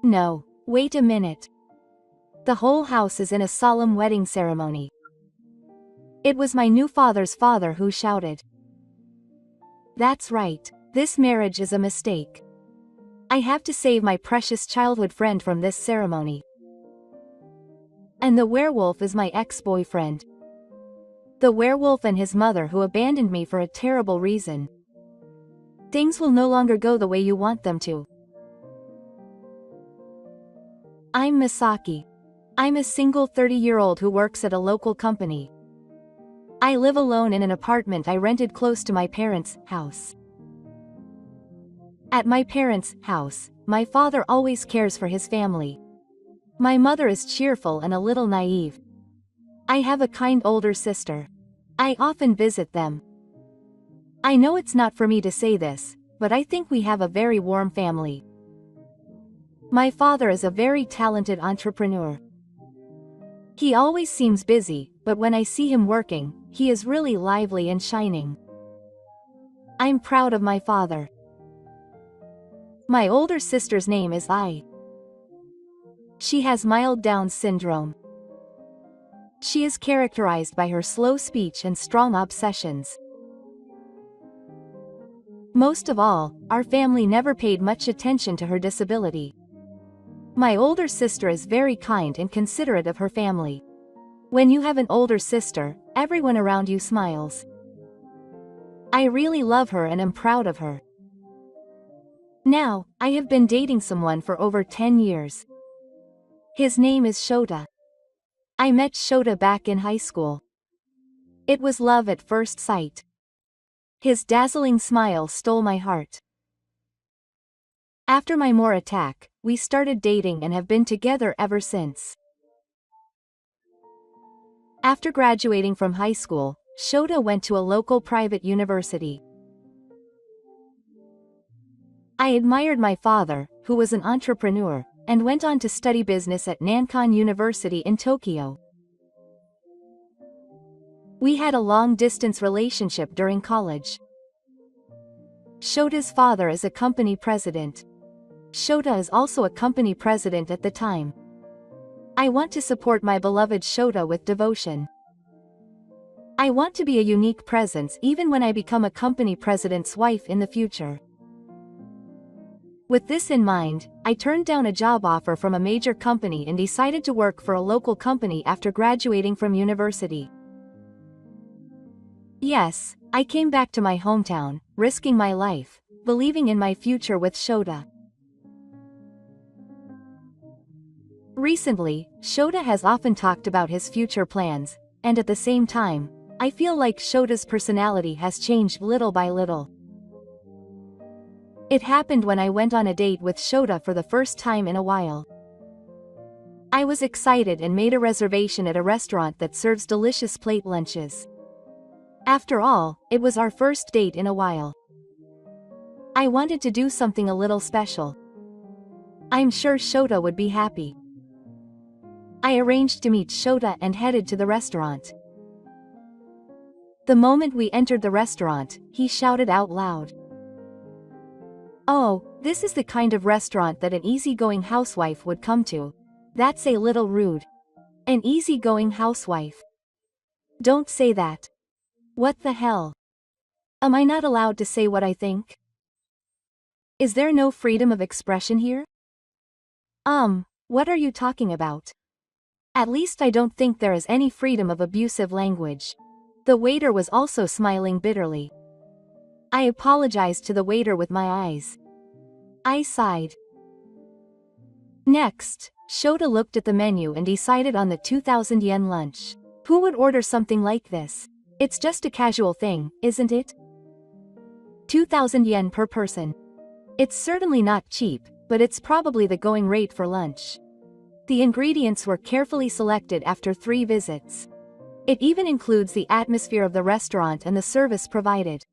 No, wait a minute. The whole house is in a solemn wedding ceremony. It was my new father's father who shouted. That's right, this marriage is a mistake. I have to save my precious childhood friend from this ceremony. And the werewolf is my ex-boyfriend. The werewolf and his mother who abandoned me for a terrible reason. Things will no longer go the way you want them to. I'm Misaki. I'm a single 30-year-old who works at a local company. I live alone in an apartment I rented close to my parents' house. At my parents' house, my father always cares for his family. My mother is cheerful and a little naive. I have a kind older sister. I often visit them. I know it's not for me to say this, but I think we have a very warm family. My father is a very talented entrepreneur. He always seems busy, but when I see him working, he is really lively and shining. I'm proud of my father. My older sister's name is Ai. She has mild Down syndrome. She is characterized by her slow speech and strong obsessions. Most of all, our family never paid much attention to her disability. My older sister is very kind and considerate of her family. When you have an older sister, everyone around you smiles. I really love her and am proud of her. Now, I have been dating someone for over 10 years. His name is Shota. I met Shota back in high school. It was love at first sight. His dazzling smile stole my heart. After my more attack, we started dating and have been together ever since. After graduating from high school, Shota went to a local private university. I admired my father, who was an entrepreneur, and went on to study business at Nankan University in Tokyo. We had a long-distance relationship during college. Shota's father is a company president. Shota is also a company president at the time. I want to support my beloved Shota with devotion. I want to be a unique presence even when I become a company president's wife in the future. With this in mind, I turned down a job offer from a major company and decided to work for a local company after graduating from university. Yes, I came back to my hometown, risking my life, believing in my future with Shota. Recently, Shota has often talked about his future plans, and at the same time, I feel like Shota's personality has changed little by little. It happened when I went on a date with Shota for the first time in a while. I was excited and made a reservation at a restaurant that serves delicious plate lunches. After all, it was our first date in a while. I wanted to do something a little special. I'm sure Shota would be happy. I arranged to meet Shota and headed to the restaurant. The moment we entered the restaurant, he shouted out loud. "Oh, this is the kind of restaurant that an easygoing housewife would come to. That's a little rude. An easygoing housewife. Don't say that. What the hell? Am I not allowed to say what I think? Is there no freedom of expression here? What are you talking about? At least I don't think there is any freedom of abusive language." The waiter was also smiling bitterly. I apologized to the waiter with my eyes. I sighed. Next, Shota looked at the menu and decided on the 2,000 yen lunch. Who would order something like this? It's just a casual thing, isn't it? 2,000 yen per person. It's certainly not cheap, but it's probably the going rate for lunch. The ingredients were carefully selected after 3 visits. It even includes the atmosphere of the restaurant and the service provided.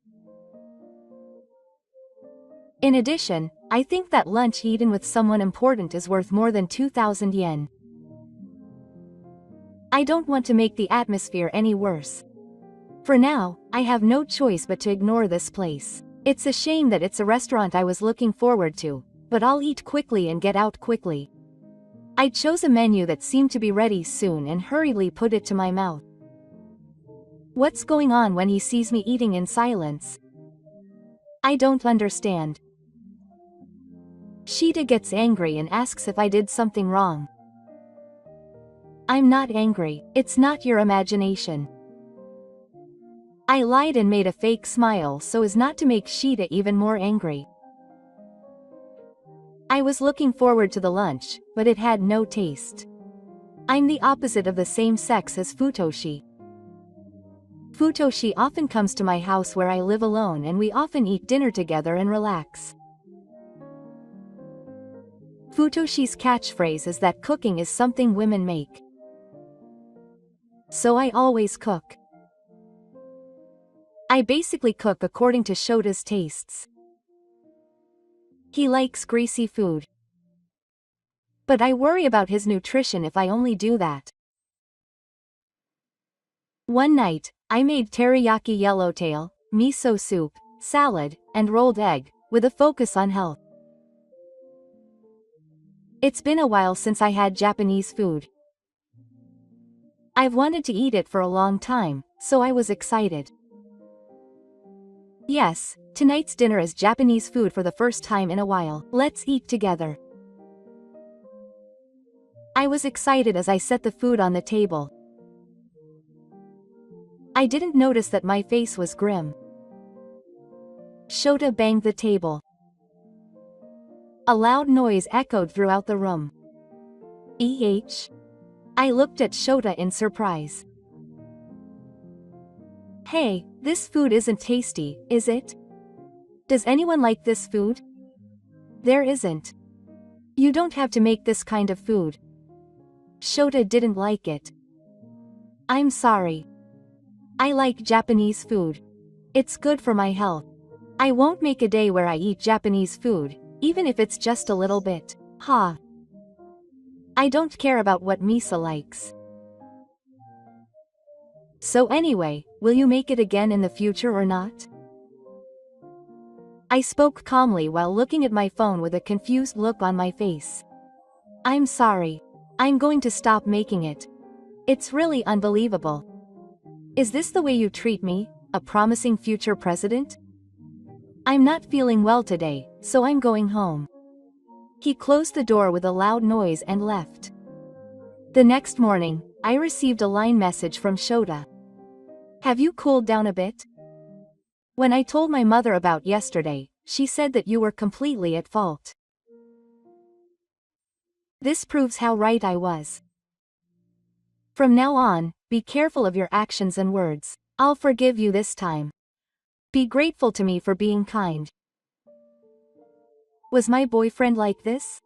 In addition, I think that lunch eaten with someone important is worth more than 2,000 yen. I don't want to make the atmosphere any worse. For now, I have no choice but to ignore this place. It's a shame that it's a restaurant I was looking forward to, but I'll eat quickly and get out quickly. I chose a menu that seemed to be ready soon and hurriedly put it to my mouth. What's going on when he sees me eating in silence? I don't understand. Sheeta gets angry and asks if I did something wrong. I'm not angry, it's not your imagination. I lied and made a fake smile so as not to make Sheeta even more angry. I was looking forward to the lunch, but it had no taste. I'm the opposite of the same sex as Futoshi. Futoshi often comes to my house where I live alone and we often eat dinner together and relax. Futoshi's catchphrase is that cooking is something women make. So I always cook. I basically cook according to Shota's tastes. He likes greasy food. But I worry about his nutrition if I only do that. One night, I made teriyaki yellowtail, miso soup, salad, and rolled egg, with a focus on health. It's been a while since I had Japanese food. I've wanted to eat it for a long time, so I was excited. Yes, tonight's dinner is Japanese food for the first time in a while. Let's eat together. I was excited as I set the food on the table. I didn't notice that my face was grim. Shota banged the table. A loud noise echoed throughout the room. I looked at Shota in surprise. Hey, this food isn't tasty, is it? Does anyone like this food? There isn't. You don't have to make this kind of food. Shota didn't like it. I'm sorry. I like Japanese food. It's good for my health. I won't make a day where I eat Japanese food, even if it's just a little bit. Ha. I don't care about what Misa likes. So anyway, will you make it again in the future or not? I spoke calmly while looking at my phone with a confused look on my face. I'm sorry. I'm going to stop making it. It's really unbelievable. Is this the way you treat me, a promising future president? I'm not feeling well today, so I'm going home. He closed the door with a loud noise and left. The next morning, I received a line message from Shota. Have you cooled down a bit? When I told my mother about yesterday, she said that you were completely at fault. This proves how right I was. From now on, be careful of your actions and words. I'll forgive you this time. Be grateful to me for being kind. Was my boyfriend like this?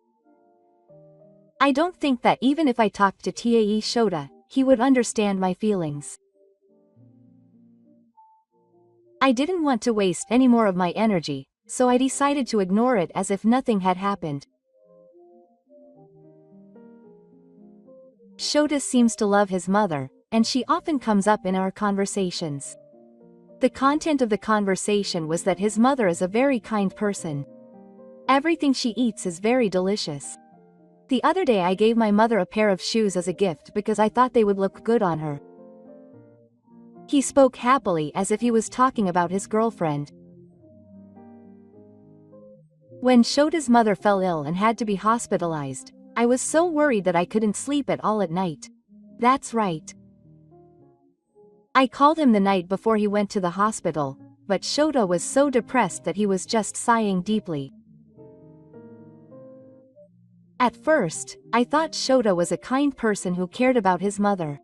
I don't think that even if I talked to Tae Shota, he would understand my feelings. I didn't want to waste any more of my energy, so I decided to ignore it as if nothing had happened. Shota seems to love his mother, and she often comes up in our conversations. The content of the conversation was that his mother is a very kind person. Everything she eats is very delicious. The other day I gave my mother a pair of shoes as a gift because I thought they would look good on her. He spoke happily as if he was talking about his girlfriend. When Shota's mother fell ill and had to be hospitalized, I was so worried that I couldn't sleep at all at night. That's right. I called him the night before he went to the hospital, but Shota was so depressed that he was just sighing deeply. At first, I thought Shota was a kind person who cared about his mother.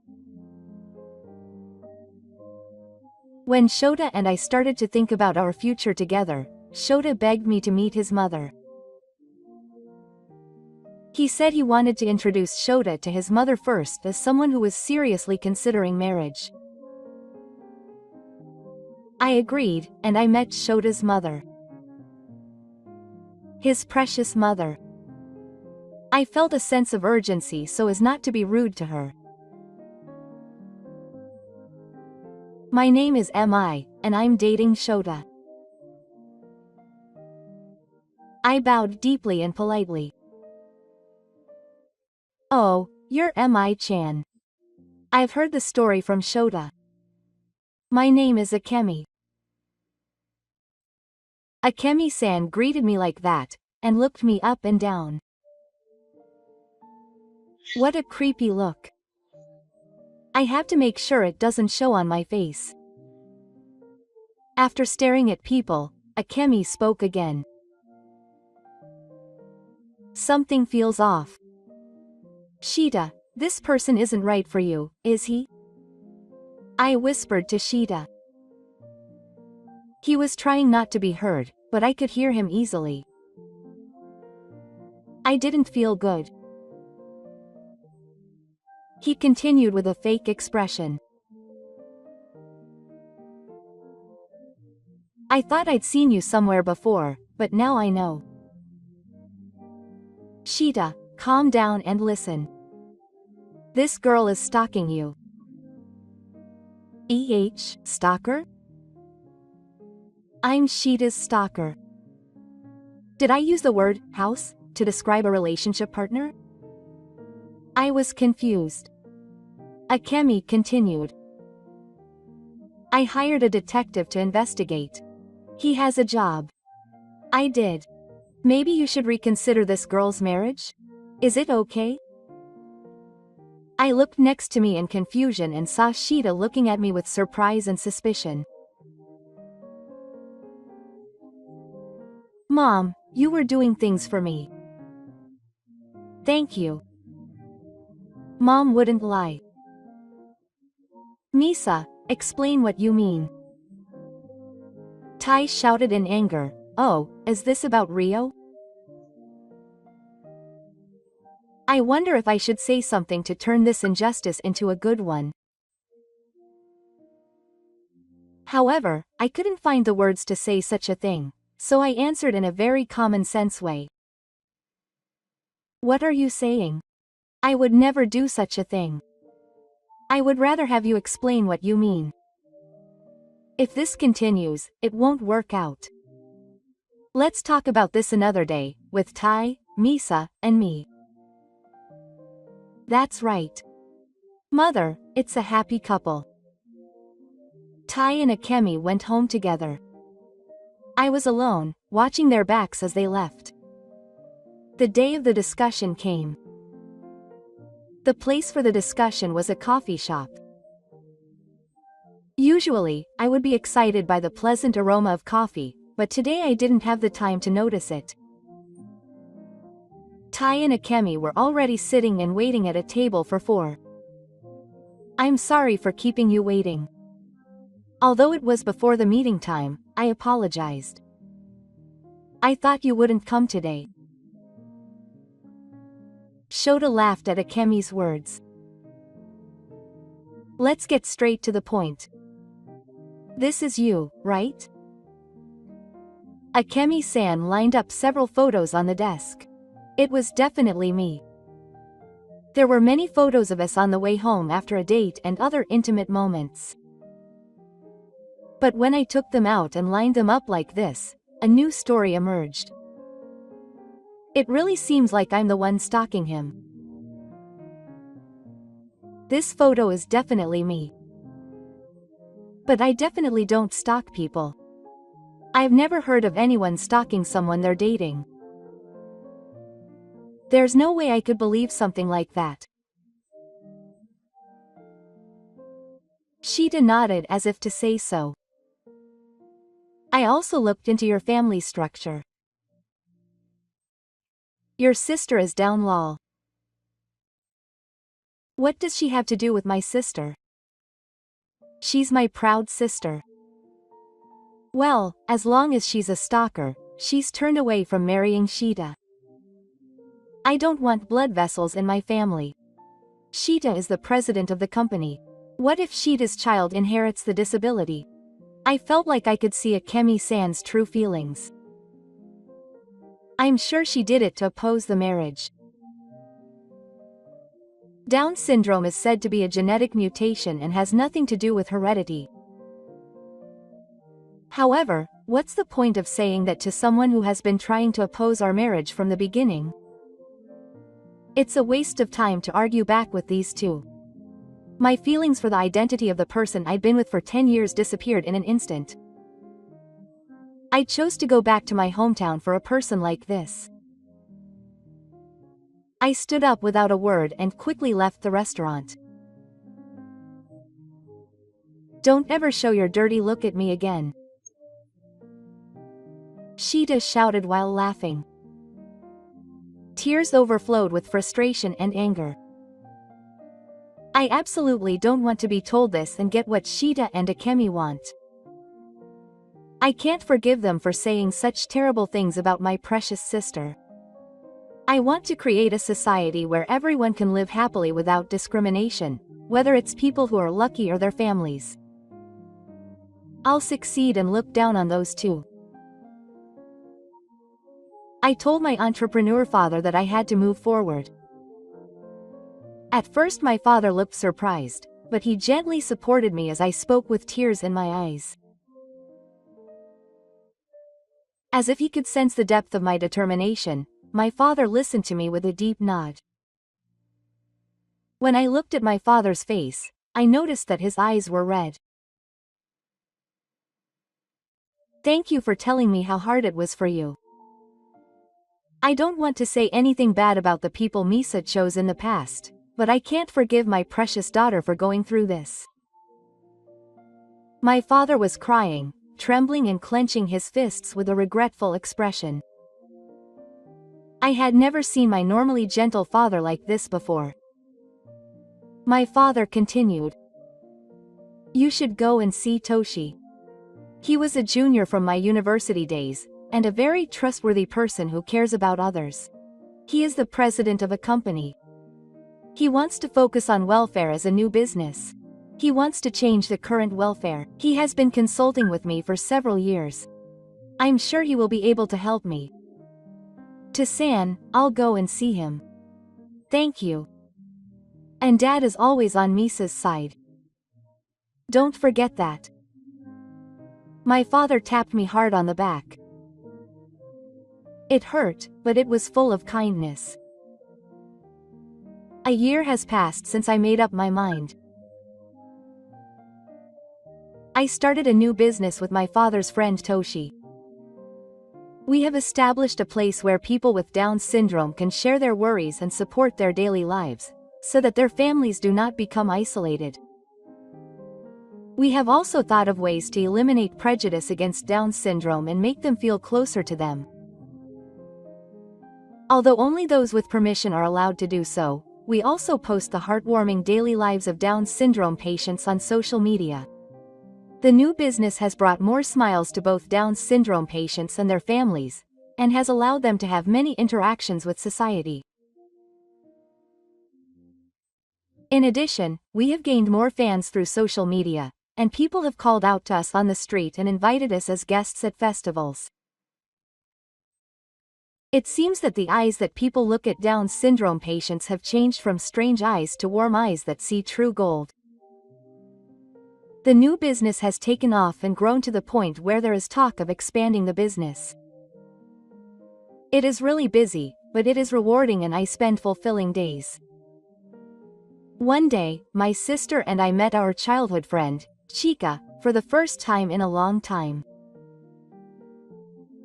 When Shota and I started to think about our future together, Shota begged me to meet his mother. He said he wanted to introduce Shota to his mother first as someone who was seriously considering marriage. I agreed, and I met Shota's mother. His precious mother. I felt a sense of urgency so as not to be rude to her. My name is Mi, and I'm dating Shota. I bowed deeply and politely. Oh, you're Mi-chan. I've heard the story from Shota. My name is Akemi. Akemi-san greeted me like that, and looked me up and down. What a creepy look. I have to make sure it doesn't show on my face. After staring at people, Akemi spoke again. Something feels off. Shita, this person isn't right for you, is he? I whispered to Shita. He was trying not to be heard, but I could hear him easily. I didn't feel good. He continued with a fake expression. I thought I'd seen you somewhere before, but now I know. Shita, calm down and listen. This girl is stalking you. Stalker? I'm Shita's stalker. Did I use the word house to describe a relationship partner? I was confused. Akemi continued. I hired a detective to investigate. He has a job. I did. Maybe you should reconsider this girl's marriage? Is it okay? I looked next to me in confusion and saw Shita looking at me with surprise and suspicion. Mom, you were doing things for me. Thank you. Mom wouldn't lie. Misa, explain what you mean. Tai shouted in anger, oh, is this about Rio? I wonder if I should say something to turn this injustice into a good one. However, I couldn't find the words to say such a thing, so I answered in a very common-sense way. What are you saying? I would never do such a thing. I would rather have you explain what you mean. If this continues, it won't work out. Let's talk about this another day, with Tai, Misa, and me. That's right. Mother, it's a happy couple. Tai and Akemi went home together. I was alone, watching their backs as they left. The day of the discussion came. The place for the discussion was a coffee shop. Usually, I would be excited by the pleasant aroma of coffee, but today I didn't have the time to notice it. Tai and Akemi were already sitting and waiting at a table for 4. I'm sorry for keeping you waiting. Although it was before the meeting time, I apologized. I thought you wouldn't come today. Shota laughed at Akemi's words. Let's get straight to the point. This is you, right? Akemi-san lined up several photos on the desk. It was definitely me. There were many photos of us on the way home after a date and other intimate moments. But when I took them out and lined them up like this, a new story emerged. It really seems like I'm the one stalking him. This photo is definitely me. But I definitely don't stalk people. I've never heard of anyone stalking someone they're dating. There's no way I could believe something like that. Shita nodded as if to say so. I also looked into your family structure. Your sister is down lol. What does she have to do with my sister? She's my proud sister. Well, as long as she's a stalker, she's turned away from marrying Shita. I don't want blood vessels in my family. Shita is the president of the company. What if Shita's child inherits the disability? I felt like I could see Akemi-san's true feelings. I'm sure she did it to oppose the marriage. Down syndrome is said to be a genetic mutation and has nothing to do with heredity. However, What's the point of saying that to someone who has been trying to oppose our marriage from the beginning? It's a waste of time to argue back with these two. My feelings for the identity of the person I'd been with for 10 years disappeared in an instant. I chose to go back to my hometown for a person like this. I stood up without a word and quickly left the restaurant. Don't ever show your dirty look at me again, Sheeta shouted while laughing. Tears overflowed with frustration and anger. I absolutely don't want to be told this and get what Sheeta and Akemi want. I can't forgive them for saying such terrible things about my precious sister. I want to create a society where everyone can live happily without discrimination, whether it's people who are lucky or their families. I'll succeed and look down on those two. I told my entrepreneur father that I had to move forward. At first my father looked surprised, but he gently supported me as I spoke with tears in my eyes. As if he could sense the depth of my determination, my father listened to me with a deep nod. When I looked at my father's face, I noticed that his eyes were red. Thank you for telling me how hard it was for you. I don't want to say anything bad about the people Misa chose in the past, but I can't forgive my precious daughter for going through this. My father was crying, trembling and clenching his fists with a regretful expression. I had never seen my normally gentle father like this before. My father continued. You should go and see Toshi. He was a junior from my university days, and a very trustworthy person who cares about others. He is the president of a company. He wants to focus on welfare as a new business. He wants to change the current welfare. He has been consulting with me for several years. I'm sure he will be able to help me. To San, I'll go and see him. Thank you. And Dad is always on Misa's side. Don't forget that. My father tapped me hard on the back. It hurt, but it was full of kindness. A year has passed since I made up my mind. I started a new business with my father's friend Toshi. We have established a place where people with Down syndrome can share their worries and support their daily lives, so that their families do not become isolated. We have also thought of ways to eliminate prejudice against Down syndrome and make them feel closer to them. Although only those with permission are allowed to do so, we also post the heartwarming daily lives of Down syndrome patients on social media. The new business has brought more smiles to both Down syndrome patients and their families, and has allowed them to have many interactions with society. In addition, we have gained more fans through social media, and people have called out to us on the street and invited us as guests at festivals. It seems that the eyes that people look at Down syndrome patients have changed from strange eyes to warm eyes that see true gold. The new business has taken off and grown to the point where there is talk of expanding the business. It is really busy, but it is rewarding and I spend fulfilling days. One day, my sister and I met our childhood friend, Chika, for the first time in a long time.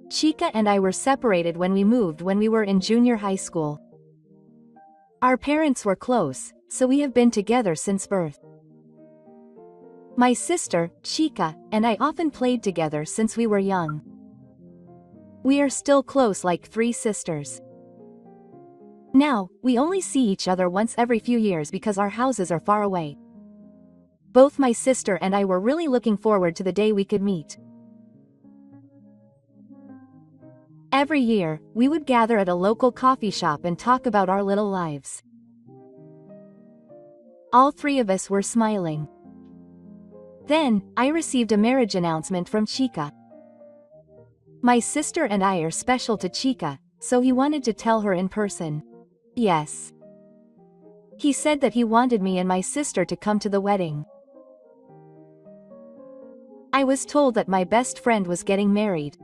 Chika and I were separated when we moved when we were in junior high school. Our parents were close, so we have been together since birth. My sister, Chika, and I often played together since we were young. We are still close like three sisters. Now, we only see each other once every few years because our houses are far away. Both my sister and I were really looking forward to the day we could meet. Every year, we would gather at a local coffee shop and talk about our little lives. All three of us were smiling. Then, I received a marriage announcement from Chika. My sister and I are special to Chika, so he wanted to tell her in person. Yes. He said that he wanted me and my sister to come to the wedding. I was told that my best friend was getting married.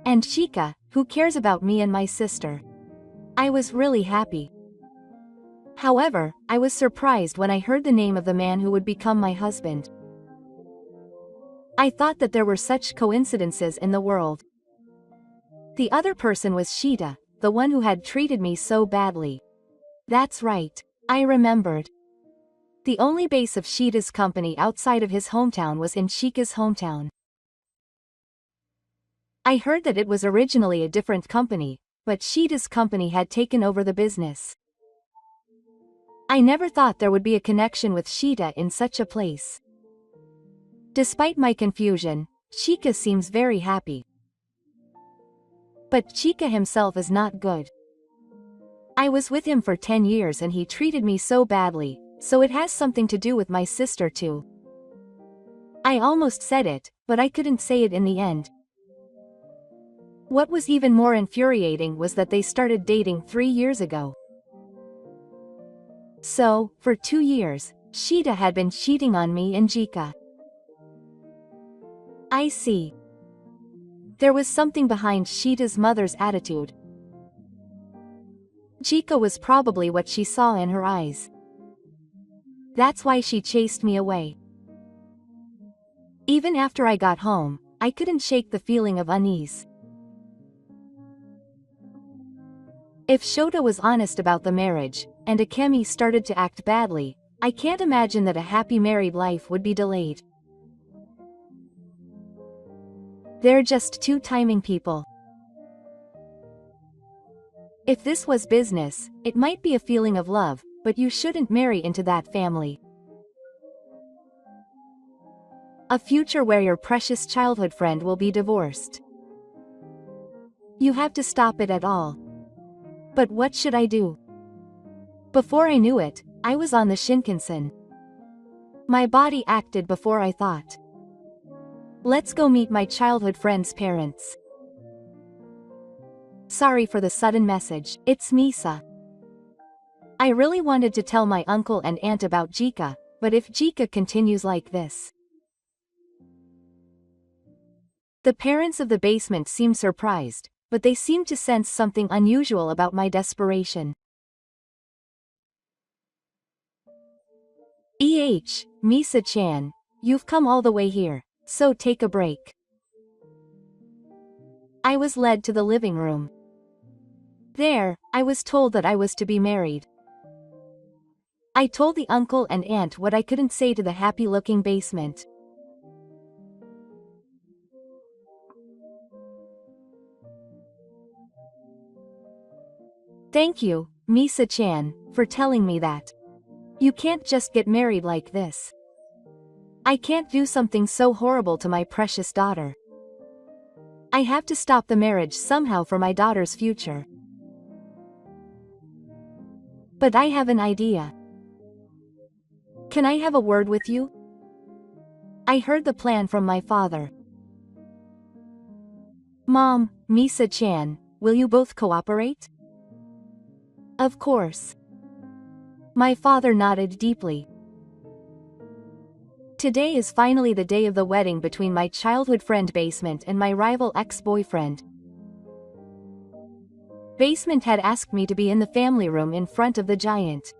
And Chica, who cares about me and my sister. I was really happy. However, I was surprised when I heard the name of the man who would become my husband. I thought that there were such coincidences in the world. The other person was Sheeta, the one who had treated me so badly. That's right, I remembered. The only base of Sheeta's company outside of his hometown was in Chica's hometown. I heard that it was originally a different company, but Sheeta's company had taken over the business. I never thought there would be a connection with Sheeta in such a place. Despite my confusion, Chica seems very happy. But Chica himself is not good. I was with him for 10 years and he treated me so badly, so it has something to do with my sister too. I almost said it, but I couldn't say it in the end. What was even more infuriating was that they started dating 3 years ago. So, for 2 years, Sheeta had been cheating on me and Chica. I see. There was something behind Sheeta's mother's attitude. Chica was probably what she saw in her eyes. That's why she chased me away. Even after I got home, I couldn't shake the feeling of unease. If Shota was honest about the marriage, and Akemi started to act badly, I can't imagine that a happy married life would be delayed. They're just two timing people. If this was business, it might be a feeling of love, but you shouldn't marry into that family. A future where your precious childhood friend will be divorced. You have to stop it at all. But what should I do? Before I knew it, I was on the Shinkansen. My body acted before I thought. Let's go meet my childhood friend's parents. Sorry for the sudden message, it's Misa. I really wanted to tell my uncle and aunt about Jika, but if Jika continues like this. The parents of the basement seemed surprised, but they seemed to sense something unusual about my desperation. Misa-chan, you've come all the way here, so take a break. I was led to the living room. There, I was told that I was to be married. I told the uncle and aunt what I couldn't say to the happy-looking basement. Thank you, Misa-chan, for telling me that. You can't just get married like this. I can't do something so horrible to my precious daughter. I have to stop the marriage somehow for my daughter's future. But I have an idea. Can I have a word with you? I heard the plan from my father. Mom, Misa-chan, will you both cooperate? Of course. My father nodded deeply. Today is finally the day of the wedding between my childhood friend Basement and my rival ex-boyfriend. Basement had asked me to be in the family room in front of the giant.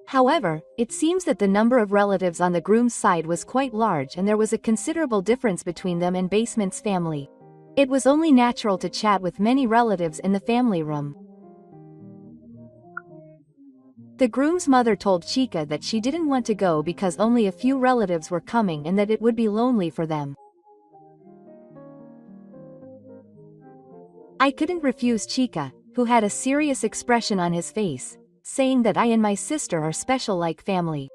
However, it seems that the number of relatives on the groom's side was quite large and there was a considerable difference between them and Basement's family. It was only natural to chat with many relatives in the family room. The groom's mother told Chica that she didn't want to go because only a few relatives were coming and that it would be lonely for them. I couldn't refuse Chica, who had a serious expression on his face, saying that I and my sister are special like family.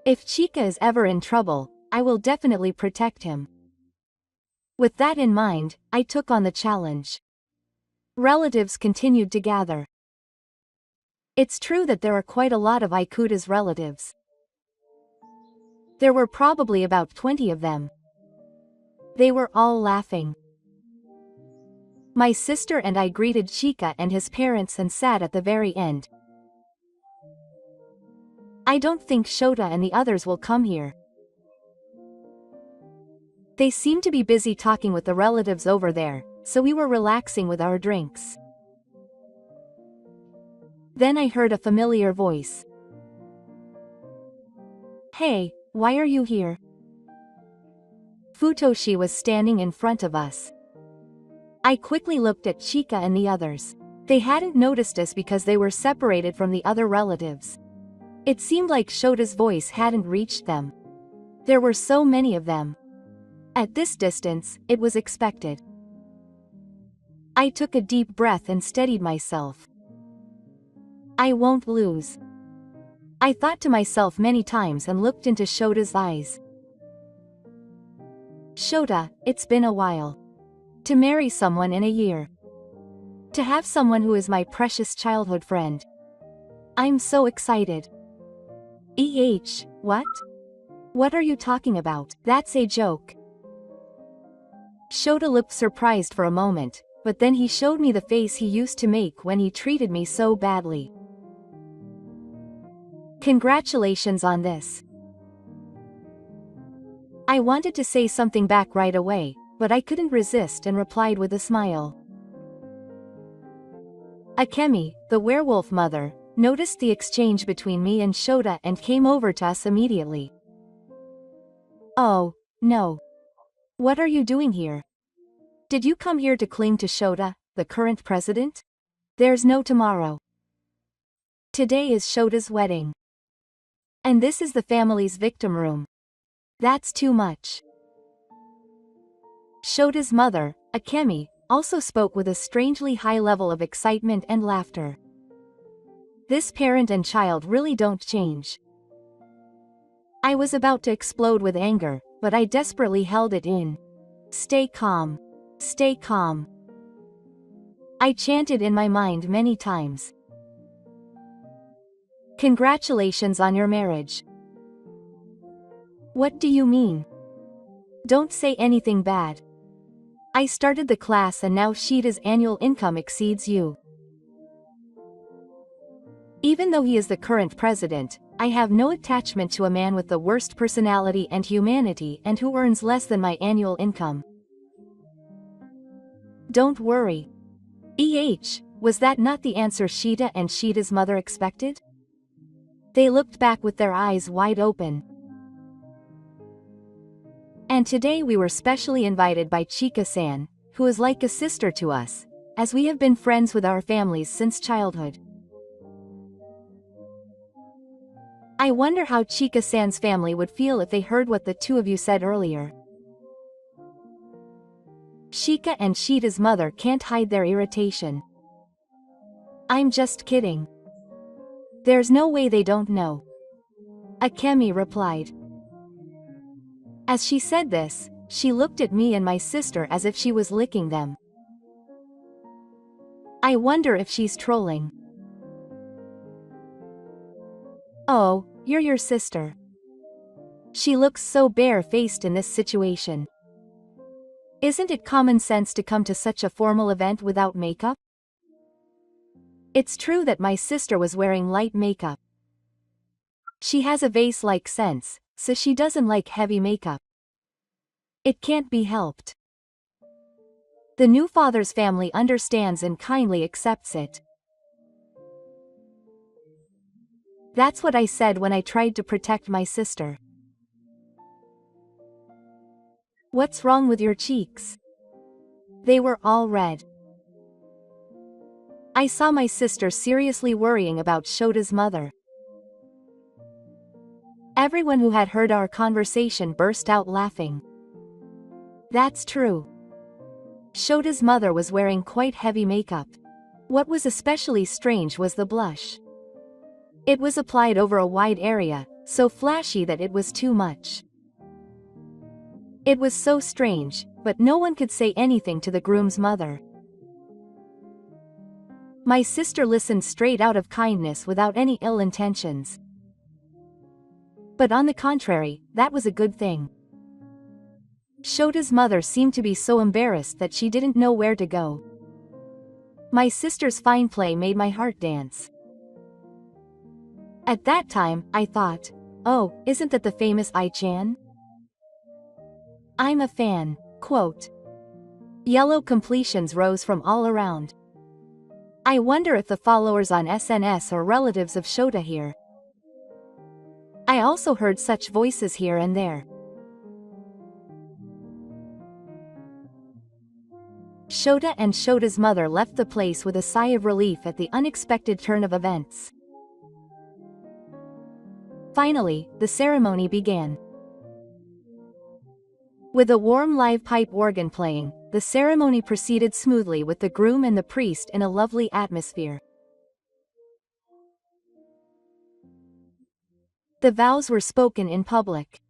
If Chica is ever in trouble, I will definitely protect him. With that in mind, I took on the challenge. Relatives continued to gather. It's true that there are quite a lot of Ikuda's relatives. There were probably about 20 of them. They were all laughing. My sister and I greeted Chica and his parents and sat at the very end. I don't think Shota and the others will come here. They seem to be busy talking with the relatives over there, so we were relaxing with our drinks. Then I heard a familiar voice. Hey, why are you here? Futoshi was standing in front of us. I quickly looked at Chika and the others. They hadn't noticed us because they were separated from the other relatives. It seemed like Shota's voice hadn't reached them. There were so many of them. At this distance, it was expected. I took a deep breath and steadied myself. I won't lose. I thought to myself many times and looked into Shota's eyes. Shota, it's been a while. To marry someone in a year. To have someone who is my precious childhood friend. I'm so excited. What? What are you talking about? That's a joke. Shota looked surprised for a moment, but then he showed me the face he used to make when he treated me so badly. Congratulations on this. I wanted to say something back right away, but I couldn't resist and replied with a smile. Akemi, the werewolf mother, noticed the exchange between me and Shota and came over to us immediately. Oh, no. What are you doing here? Did you come here to cling to Shota, the current president? There's no tomorrow. Today is Shota's wedding. And this is the family's victim room. That's too much. Shota's mother, Akemi, also spoke with a strangely high level of excitement and laughter. This parent and child really don't change. I was about to explode with anger, but I desperately held it in. Stay calm. Stay calm. I chanted in my mind many times. Congratulations on your marriage. What do you mean? Don't say anything bad. I started the class and now Shita's annual income exceeds you. Even though he is the current president, I have no attachment to a man with the worst personality and humanity and who earns less than my annual income. Don't worry. Was that not the answer Shita and Shita's mother expected? They looked back with their eyes wide open. And today we were specially invited by Chika-san, who is like a sister to us, as we have been friends with our families since childhood. I wonder how Chika-san's family would feel if they heard what the two of you said earlier. Chika and Shita's mother can't hide their irritation. I'm just kidding. There's no way they don't know. Akemi replied. As she said this, she looked at me and my sister as if she was licking them. I wonder if she's trolling. Oh, you're your sister. She looks so bare-faced in this situation. Isn't it common sense to come to such a formal event without makeup? It's true that my sister was wearing light makeup. She has a vase-like sense, so she doesn't like heavy makeup. It can't be helped. The new father's family understands and kindly accepts it. That's what I said when I tried to protect my sister. What's wrong with your cheeks? They were all red. I saw my sister seriously worrying about Shota's mother. Everyone who had heard our conversation burst out laughing. That's true. Shota's mother was wearing quite heavy makeup. What was especially strange was the blush. It was applied over a wide area, so flashy that it was too much. It was so strange, but no one could say anything to the groom's mother. My sister listened straight out of kindness without any ill intentions. But on the contrary, that was a good thing. Shota's mother seemed to be so embarrassed that she didn't know where to go. My sister's fine play made my heart dance. At that time, I thought, oh, isn't that the famous I-chan? I'm a fan. Quote. Yellow completions rose from all around. I wonder if the followers on SNS are relatives of Shota here. I also heard such voices here and there. Shota and Shota's mother left the place with a sigh of relief at the unexpected turn of events. Finally, the ceremony began. With a warm live pipe organ playing, the ceremony proceeded smoothly with the groom and the priest in a lovely atmosphere. The vows were spoken in public.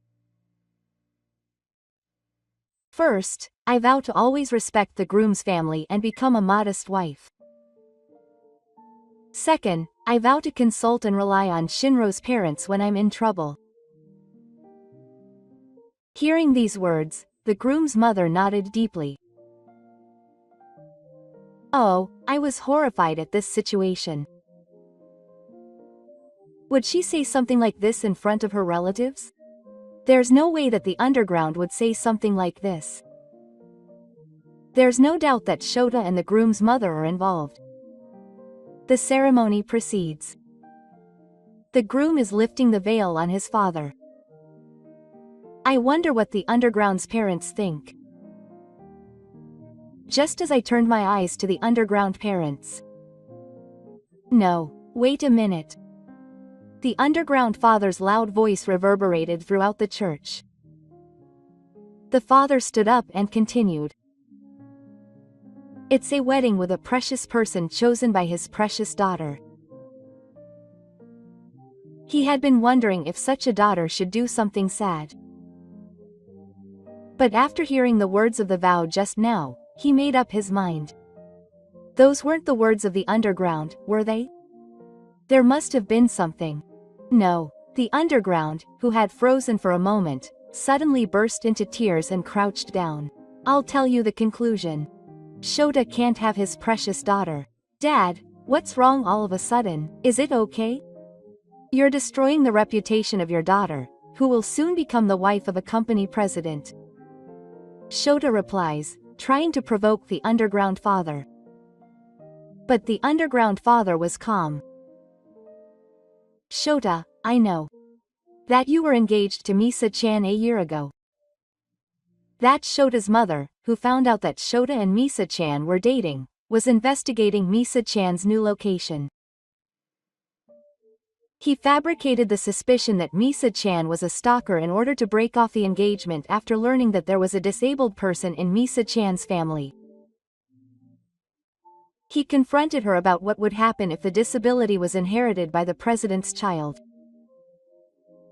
First, I vow to always respect the groom's family and become a modest wife. Second, I vow to consult and rely on Shinro's parents when I'm in trouble. Hearing these words, the groom's mother nodded deeply. Oh, I was horrified at this situation. Would she say something like this in front of her relatives? There's no way that the underground would say something like this. There's no doubt that Shota and the groom's mother are involved. The ceremony proceeds. The groom is lifting the veil on his father. I wonder what the underground's parents think. Just as I turned my eyes to the underground parents. No, wait a minute. The underground father's loud voice reverberated throughout the church. The father stood up and continued. It's a wedding with a precious person chosen by his precious daughter. He had been wondering if such a daughter should do something sad. But after hearing the words of the vow just now, he made up his mind. Those weren't the words of the underground, were they? There must have been something. No, the underground, who had frozen for a moment, suddenly burst into tears and crouched down. I'll tell you the conclusion. Shota can't have his precious daughter. Dad, what's wrong all of a sudden? Is it okay? You're destroying the reputation of your daughter, who will soon become the wife of a company president. Shota replies, trying to provoke the underground father. But the underground father was calm. Shota, I know that you were engaged to Misa-chan a year ago. That's Shota's mother, who found out that Shota and Misa-chan were dating, was investigating Misa-chan's new location. He fabricated the suspicion that Misa-chan was a stalker in order to break off the engagement after learning that there was a disabled person in Misa-chan's family. He confronted her about what would happen if the disability was inherited by the president's child.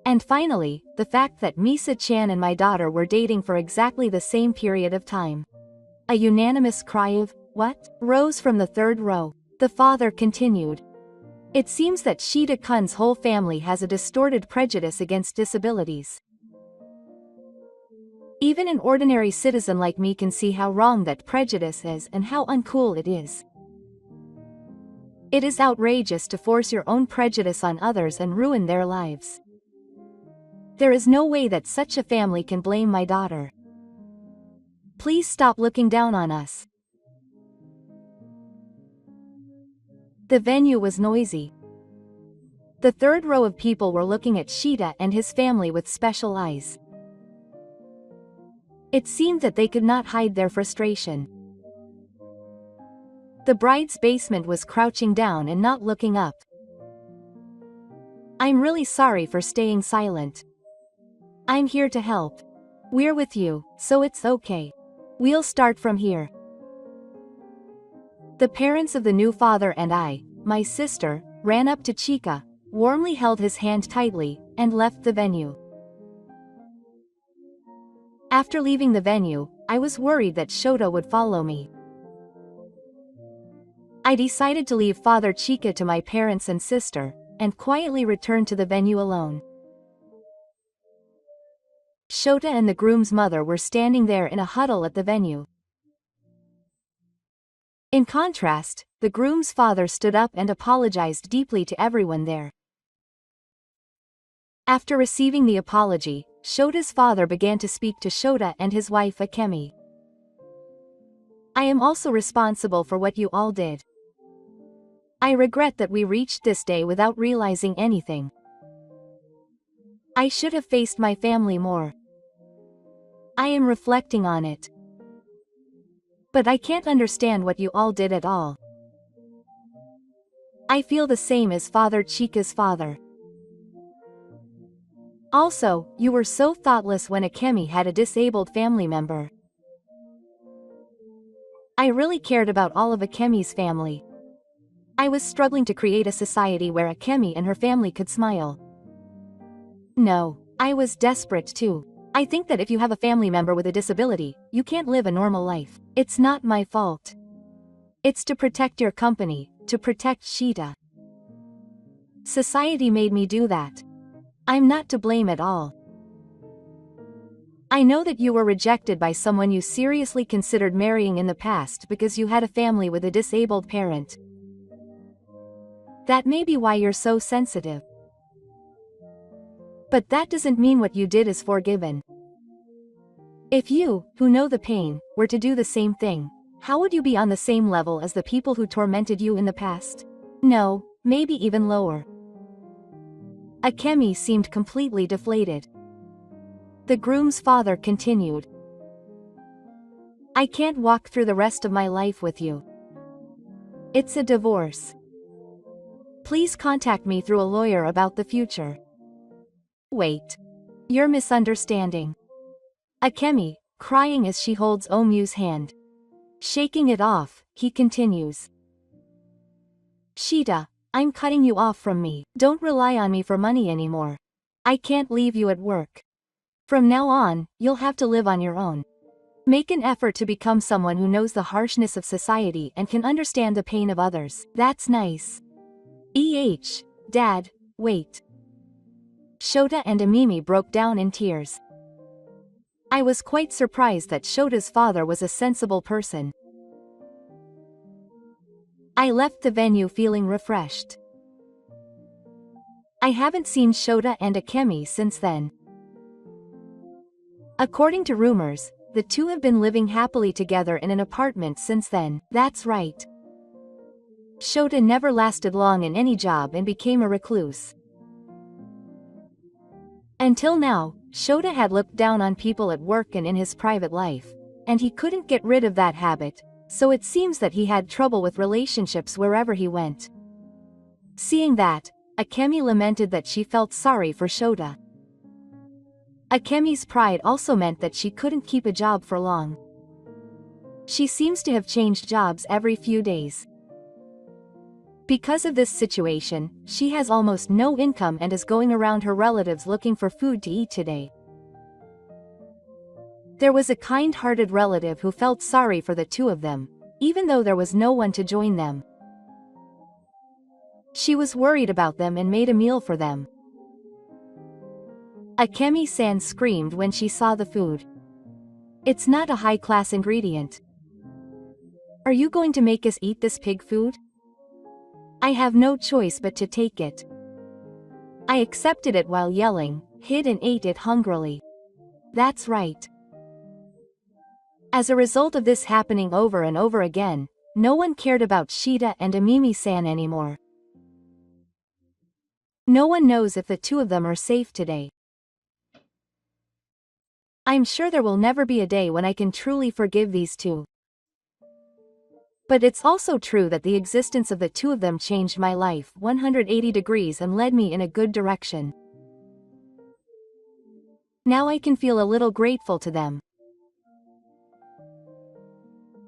And finally, the fact that Misa-chan and my daughter were dating for exactly the same period of time. A unanimous cry of, "What?" rose from the third row. The father continued. It seems that Shida-kun's whole family has a distorted prejudice against disabilities. Even an ordinary citizen like me can see how wrong that prejudice is and how uncool it is. It is outrageous to force your own prejudice on others and ruin their lives. There is no way that such a family can blame my daughter. Please stop looking down on us. The venue was noisy. The third row of people were looking at Shida and his family with special eyes. It seemed that they could not hide their frustration. The bride's basement was crouching down and not looking up. I'm really sorry for staying silent. I'm here to help. We're with you, so it's okay. We'll start from here. The parents of the new father and I, my sister, ran up to Chika, warmly held his hand tightly, and left the venue. After leaving the venue, I was worried that Shota would follow me. I decided to leave Father Chika to my parents and sister, and quietly return to the venue alone. Shota and the groom's mother were standing there in a huddle at the venue. In contrast, the groom's father stood up and apologized deeply to everyone there. After receiving the apology, Shota's father began to speak to Shota and his wife Akemi. I am also responsible for what you all did. I regret that we reached this day without realizing anything. I should have faced my family more. I am reflecting on it. But I can't understand what you all did at all. I feel the same as Father Chika's father. Also, you were so thoughtless when Akemi had a disabled family member. I really cared about all of Akemi's family. I was struggling to create a society where Akemi and her family could smile. No, I was desperate too. I think that if you have a family member with a disability, you can't live a normal life. It's not my fault. It's to protect your company, to protect Shita. Society made me do that. I'm not to blame at all. I know that you were rejected by someone you seriously considered marrying in the past because you had a family with a disabled parent. That may be why you're so sensitive. But that doesn't mean what you did is forgiven. If you, who know the pain, were to do the same thing, how would you be on the same level as the people who tormented you in the past? No, maybe even lower. Akemi seemed completely deflated. The groom's father continued. I can't walk through the rest of my life with you. It's a divorce. Please contact me through a lawyer about the future. Wait. You're misunderstanding. Akemi, crying as she holds Omyu's hand. Shaking it off, he continues. Shita, I'm cutting you off from me. Don't rely on me for money anymore. I can't leave you at work. From now on, you'll have to live on your own. Make an effort to become someone who knows the harshness of society and can understand the pain of others. That's nice. Dad, wait. Shota and Amimi broke down in tears. I was quite surprised that Shota's father was a sensible person. I left the venue feeling refreshed. I haven't seen Shota and Akemi since then. According to rumors, the two have been living happily together in an apartment since then. That's right. Shota never lasted long in any job and became a recluse. Until now, Shota had looked down on people at work and in his private life, and he couldn't get rid of that habit, so it seems that he had trouble with relationships wherever he went. Seeing that, Akemi lamented that she felt sorry for Shota. Akemi's pride also meant that she couldn't keep a job for long. She seems to have changed jobs every few days. Because of this situation, she has almost no income and is going around her relatives looking for food to eat today. There was a kind-hearted relative who felt sorry for the two of them, even though there was no one to join them. She was worried about them and made a meal for them. Akemi-san screamed when she saw the food. It's not a high-class ingredient. Are you going to make us eat this pig food? I have no choice but to take it. I accepted it while yelling, hid and ate it hungrily. That's right. As a result of this happening over and over again, no one cared about Shita and Amimi-san anymore. No one knows if the two of them are safe today. I'm sure there will never be a day when I can truly forgive these two. But it's also true that the existence of the two of them changed my life 180 degrees and led me in a good direction. Now I can feel a little grateful to them.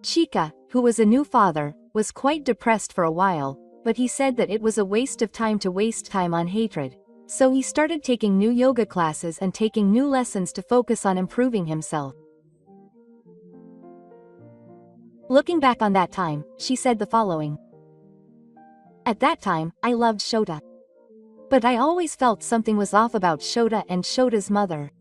Chika, who was a new father, was quite depressed for a while, but he said that it was a waste of time to waste time on hatred, so he started taking new yoga classes and taking new lessons to focus on improving himself. Looking back on that time, she said the following. At that time, I loved Shota. But I always felt something was off about Shota and Shota's mother.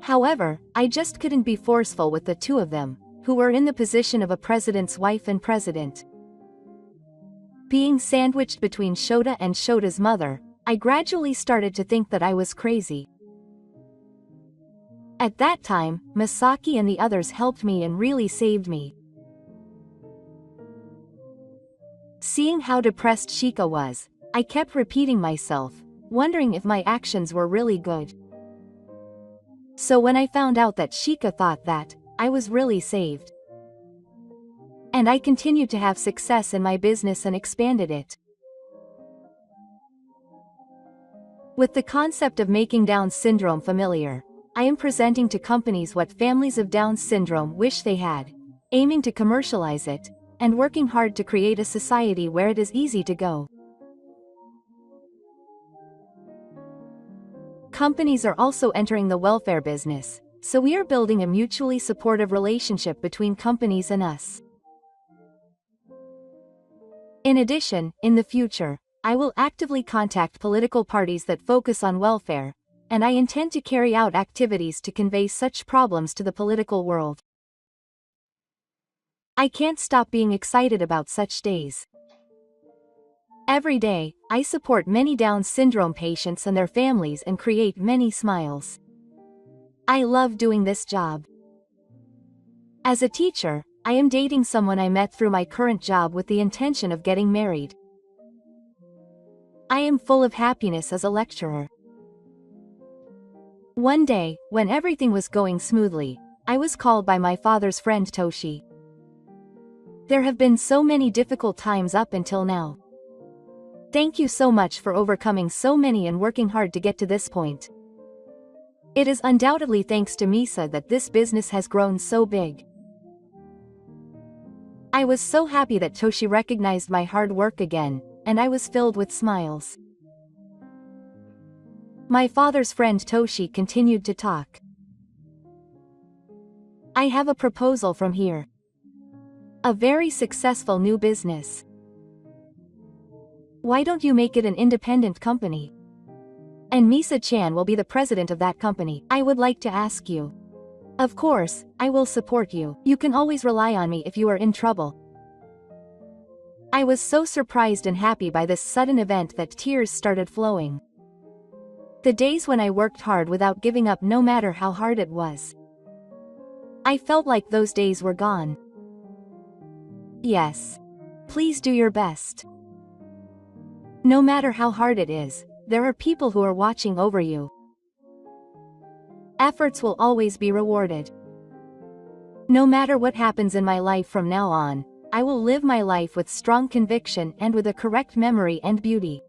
However, I just couldn't be forceful with the two of them, who were in the position of a president's wife and president. Being sandwiched between Shota and Shota's mother, I gradually started to think that I was crazy. At that time, Masaki and the others helped me and really saved me. Seeing how depressed Shika was, I kept repeating myself, wondering if my actions were really good. So when I found out that Shika thought that, I was really saved. And I continued to have success in my business and expanded it. With the concept of making Down syndrome familiar, I am presenting to companies what families of Down syndrome wish they had, aiming to commercialize it, and working hard to create a society where it is easy to go. Companies are also entering the welfare business, so we are building a mutually supportive relationship between companies and us. In addition, in the future, I will actively contact political parties that focus on welfare, and I intend to carry out activities to convey such problems to the political world. I can't stop being excited about such days. Every day, I support many Down syndrome patients and their families and create many smiles. I love doing this job. As a teacher, I am dating someone I met through my current job with the intention of getting married. I am full of happiness as a lecturer. One day, when everything was going smoothly, I was called by my father's friend Toshi. There have been so many difficult times up until now. Thank you so much for overcoming so many and working hard to get to this point. It is undoubtedly thanks to Misa that this business has grown so big. I was so happy that Toshi recognized my hard work again, and I was filled with smiles. My father's friend Toshi continued to talk. I have a proposal from here. A very successful new business. Why don't you make it an independent company? And Misa-chan will be the president of that company. I would like to ask you. Of course, I will support you. You can always rely on me if you are in trouble. I was so surprised and happy by this sudden event that tears started flowing. The days when I worked hard without giving up no matter how hard it was. I felt like those days were gone. Yes. Please do your best. No matter how hard it is, there are people who are watching over you. Efforts will always be rewarded. No matter what happens in my life from now on, I will live my life with strong conviction and with a correct memory and beauty.